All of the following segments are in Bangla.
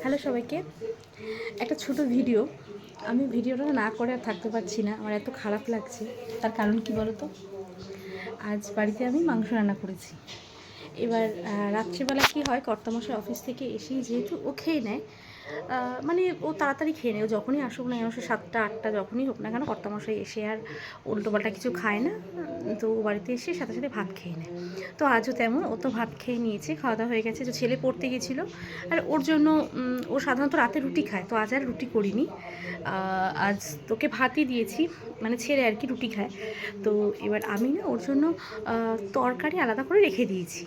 হ্যালো সবাইকে, একটা ছোট ভিডিও। আমি ভিডিওটা না করে আর থাকতে পারছি না, আমার এত খারাপ লাগছে। তার কারণ কি বলো তো, আজ বাড়িতে আমি মাংস রান্না করেছি। এবার রাত্রিবেলা কি হয়, কর্তামশাই অফিস থেকে এসেই যেহেতু ও খেয়ে নেয়, মানে ও তাড়াতাড়ি খেয়ে নেয়। ও যখনই আসুক না কেন, সে 7টা 8টা যখনই হোক না কেন, কর্তামশাই এসে আর উল্টোপাল্টা কিছু খায় না। তো ও বাড়িতে এসে সাথে সাথে ভাত খেয়ে নেয়। তো আজও তেমন, ও তো ভাত খেয়ে নিয়েছে, খাওয়া দাওয়া হয়ে গেছে। তো ছেলে পড়তে গেছিলো, আর ওর জন্য ও সাধারণত রাতে রুটি খায়, তো আজ আর রুটি করিনি। আজ তোকে ভাতই দিয়েছি, মানে ছেলে আর কি রুটি খায়। তো এবার আমি না ওর জন্য তরকারি আলাদা করে রেখে দিয়েছি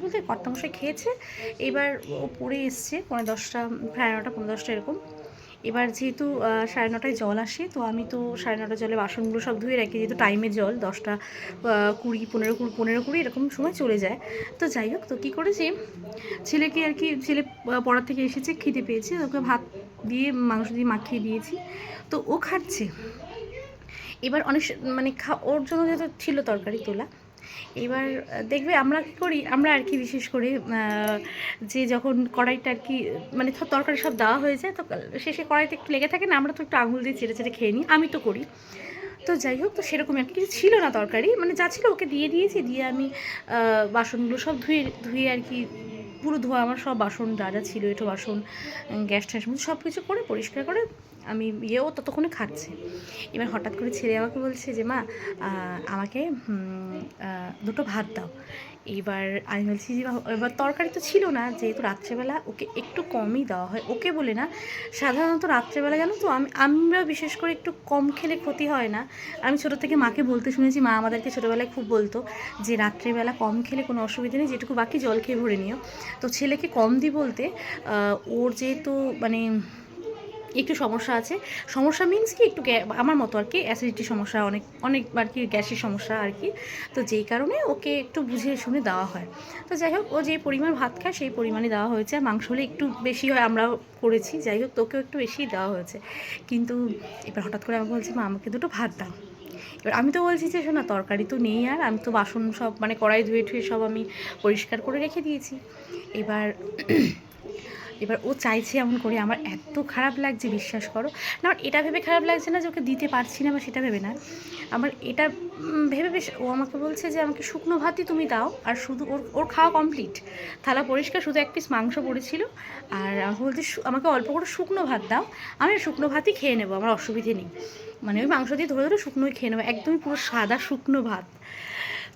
বলতে কর্তামশাই খেয়েছে। এবার ও পড়ে এসছে 9:30, 9:30, 9:30 এরকম। এবার যেহেতু 9:30টায় জল আসে, তো আমি তো 9:30 জলে বাসনগুলো সব ধুয়ে রাখি, যেহেতু টাইমের জল 10টা 20, 15 এরকম সময় চলে যায়। তো যাই হোক, তো কী করেছি, ছেলেকে আর কি, ছেলে পড়ার থেকে এসেছে, খিদে পেয়েছে, ওকে ভাত দিয়ে মাংস দিয়ে মাখিয়ে দিয়েছি, তো ও খাচ্ছে। এবার অনেক মানে ওর জন্য যেহেতু ছিল তরকারি তোলা। এবার দেখবে আমরা কী করি, আমরা আর কি বিশেষ করে যে যখন কড়াইটা আর কি, মানে তরকারি সব দেওয়া হয়ে যায়, তো শেষে কড়াইতে একটু লেগে থাকে না, আমরা তো একটু আঙুল দিয়ে চেটে চেটে খেয়ে নিই, আমি তো করি। তো যাই হোক, তো সেরকমই আর কিছু ছিল না তরকারি, মানে যা ছিল ওকে দিয়ে দিয়েছি। দিয়ে আমি বাসনগুলো সব ধুয়ে ধুয়ে আর কি, পুরো ধোয়া আমার সব বাসন যা যা ছিল, এঁটো বাসন, গ্যাস ট্যাস সব কিছু করে পরিষ্কার করে আমি ইয়েও ততক্ষণে খাচ্ছে। এবার হঠাৎ করে ছেলে আমাকে বলছে যে মা, আমাকে দুটো ভাত দাও। এবার আমি বলছি যে এবার তরকারি তো ছিল না, যেহেতু রাত্রেবেলা ওকে একটু কমই দেওয়া হয়, ওকে বলে না, সাধারণত রাত্রেবেলা জানো তো আমরা বিশেষ করে একটু কম খেলে ক্ষতি হয় না। আমি ছোটো থেকে মাকে বলতে শুনেছি, মা আমাদেরকে ছোটোবেলায় খুব বলতো যে রাত্রেবেলা কম খেলে কোনো অসুবিধা নেই, যেটুকু বাকি জল খেয়ে ভরে নিও। তো ছেলেকে কম দিই বলতে ওর যেহেতু মানে একটু সমস্যা আছে, সমস্যা মিন্স কি একটু আমার মতো আর কি, অ্যাসিডিটি সমস্যা, অনেক অনেক আর কি, গ্যাসের সমস্যা আর কি। তো যেই কারণে ওকে একটু বুঝে শুনে দেওয়া হয়। তো যাই হোক, ও যে পরিমাণ ভাত খায় সেই পরিমাণে দেওয়া হয়েছে। আর মাংস হলে একটু বেশি হয়, আমরাও করেছি। যাই হোক, তোকেও একটু বেশিই দেওয়া হয়েছে। কিন্তু এবার হঠাৎ করে আমাকে বলছি, মা আমাকে দুটো ভাত দাও। এবার আমি তো বলছি যে শোনা, তরকারি তো নেই, আর আমি তো বাসন সব মানে কড়াই ধুয়ে ঠুয়ে সব আমি পরিষ্কার করে রেখে দিয়েছি। এবার এবার ও চাইছে এমন করে, আমার এত খারাপ লাগছে বিশ্বাস করো। না, আমার এটা ভেবে খারাপ লাগছে না যে ওকে দিতে পারছি না বা সেটা ভেবে না, আমার এটা ভেবে বেশ, ও আমাকে বলছে যে আমাকে শুকনো ভাতই তুমি দাও, আর শুধু ওর ওর খাওয়া কমপ্লিট, থালা পরিষ্কার, শুধু এক পিস মাংস পড়েছিল। আর আমাকে বলছে আমাকে অল্প করে শুকনো ভাত দাও, আমি শুকনো ভাতই খেয়ে নেবো, আমার অসুবিধে নেই। মানে ওই মাংস দিয়ে ধরে ধরে শুকনোই খেয়ে নেবো, একদমই পুরো সাদা শুকনো ভাত।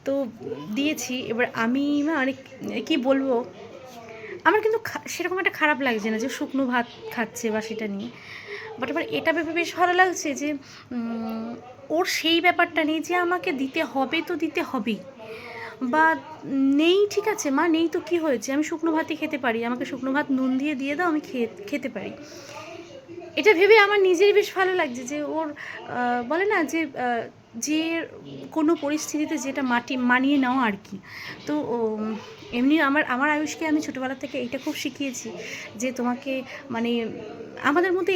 তো দিয়েছি। এবার আমি মানে কী বলবো, আমার কিন্তু সেরকম একটা খারাপ লাগছে না যে শুকনো ভাত খাচ্ছে বা সেটা নিয়ে। বাট আমার এটা ভেবে বেশ ভালো লাগছে যে ওর সেই ব্যাপারটা নেই যে আমাকে দিতে হবে, তো দিতে হবেই, বা নেই, ঠিক আছে মা নেই তো কী হয়েছে, আমি শুকনো ভাতই খেতে পারি, আমাকে শুকনো ভাত নুন দিয়ে দিয়ে দাও, আমি খেতে পারি। এটা ভেবে আমার নিজেরই বেশ ভালো লাগছে যে ওর বলে না যে যে কোনো পরিস্থিতিতে যেটা মানিয়ে নেওয়া আর কি। তো এমনি আমার আমার আয়ুষকে আমি ছোটোবেলা থেকে এইটা খুব শিখিয়েছি যে তোমাকে মানে আমাদের মধ্যে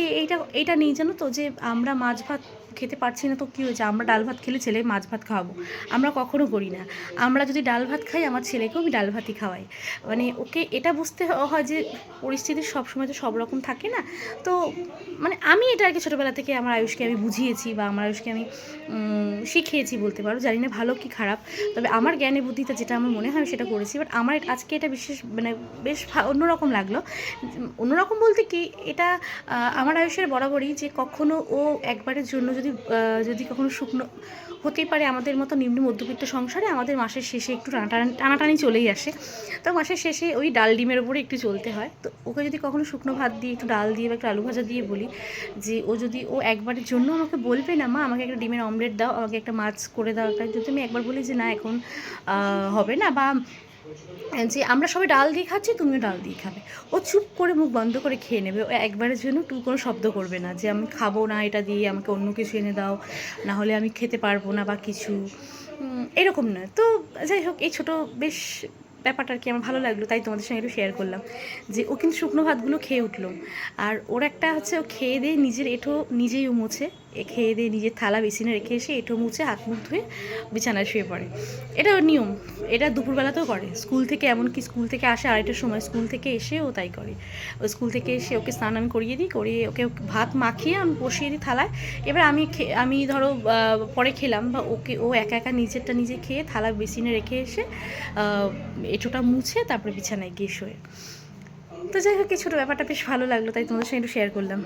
এইটা নেই জানো তো, যে আমরা মাছ ভাত খেতে পারছি না তো কী হয়েছে, আমরা ডাল ভাত খেলে ছেলে মাছ ভাত খাওয়াবো, আমরা কখনো করি না। আমরা যদি ডাল ভাত খাই, আমার ছেলেকেও আমি ডাল ভাতই খাওয়াই। মানে ওকে এটা বুঝতে হয় যে পরিস্থিতি সবসময় তো সব রকম থাকে না। তো মানে আমি এটা আর কি ছোটোবেলা থেকে আমার আয়ুষকে আমি বুঝিয়েছি, বা আমার আয়ুষকে আমি শিখিয়েছি বলতে পারো, জানি না ভালো কি খারাপ, তবে আমার জ্ঞানে বুদ্ধিতে যেটা আমার মনে হয় আমি সেটা করেছি। বাট আমার আজকে এটা বিশেষ মানে বেশ অন্যরকম লাগলো। অন্যরকম বলতে কি, এটা আমার আয়ুষের বরাবরই যে কখনো ও একবারের জন্য যদি কখনো শুকনো, হতেই পারে আমাদের মতো নিম্ন মধ্যবিত্ত সংসারে আমাদের মাসের শেষে একটু টানাটানি চলেই আসে। তো মাসের শেষে ওই ডাল ডিমের ওপরে একটু চলতে হয়। তো ওকে যদি কখনো শুকনো ভাত দিয়ে একটু ডাল দিয়ে বা একটু আলু ভাজা দিয়ে বলি যে ও একবারের জন্য আমাকে বলবে না, মা আমাকে একটা ডিমের অমলেট দাও, আমাকে একটা মাছ করে দাও, যদি আমি একবার বলি যে না এখন হবে না, বা যে আমরা সবাই ডাল দিয়ে খাচ্ছি, তুমিও ডাল দিয়ে খাবে, ও চুপ করে মুখ বন্ধ করে খেয়ে নেবে। ও একবারের জন্য কোনো শব্দ করবে না যে আমি খাবো না এটা দিয়ে, আমাকে অন্য কিছু এনে দাও, না হলে আমি খেতে পারবো না বা কিছু, এরকম নয়। তো যাই হোক, এই ছোটো বেশ ব্যাপারটা আর কি আমার ভালো লাগলো, তাই তোমাদের সঙ্গে একটু শেয়ার করলাম যে ও কিন্তু শুকনো ভাতগুলো খেয়ে উঠলো। আর ওর একটা হচ্ছে ও খেয়ে দিয়ে নিজের এঁঠো নিজেই ও মুছে, খেয়ে দিয়ে নিজের থালা বেসিনে রেখে এসে এঁঠো মুছে হাত মুখ ধুয়ে বিছানায় শুয়ে পড়ে। এটা ওর নিয়ম, এটা দুপুরবেলাতেও করে। স্কুল থেকে, এমনকি স্কুল থেকে আসে আড়াইটার সময়, স্কুল থেকে এসে ও তাই করে। ও স্কুল থেকে এসে ওকে স্নান আমি করিয়ে দিই, করিয়ে ওকে ভাত মাখিয়ে আমি বসিয়ে দিই থালায়। এবার আমি ধরো পরে খেলাম, বা ও একা একা নিজেরটা নিজে খেয়ে থালা বেসিনে রেখে এসে এঁঠোটা মুছে তারপরে বিছানায় গিয়ে শোয়ে। তো যাই হোক, এই ছোটো ব্যাপারটা বেশ ভালো লাগলো, তাই তোমাদের সঙ্গে একটু শেয়ার করলাম।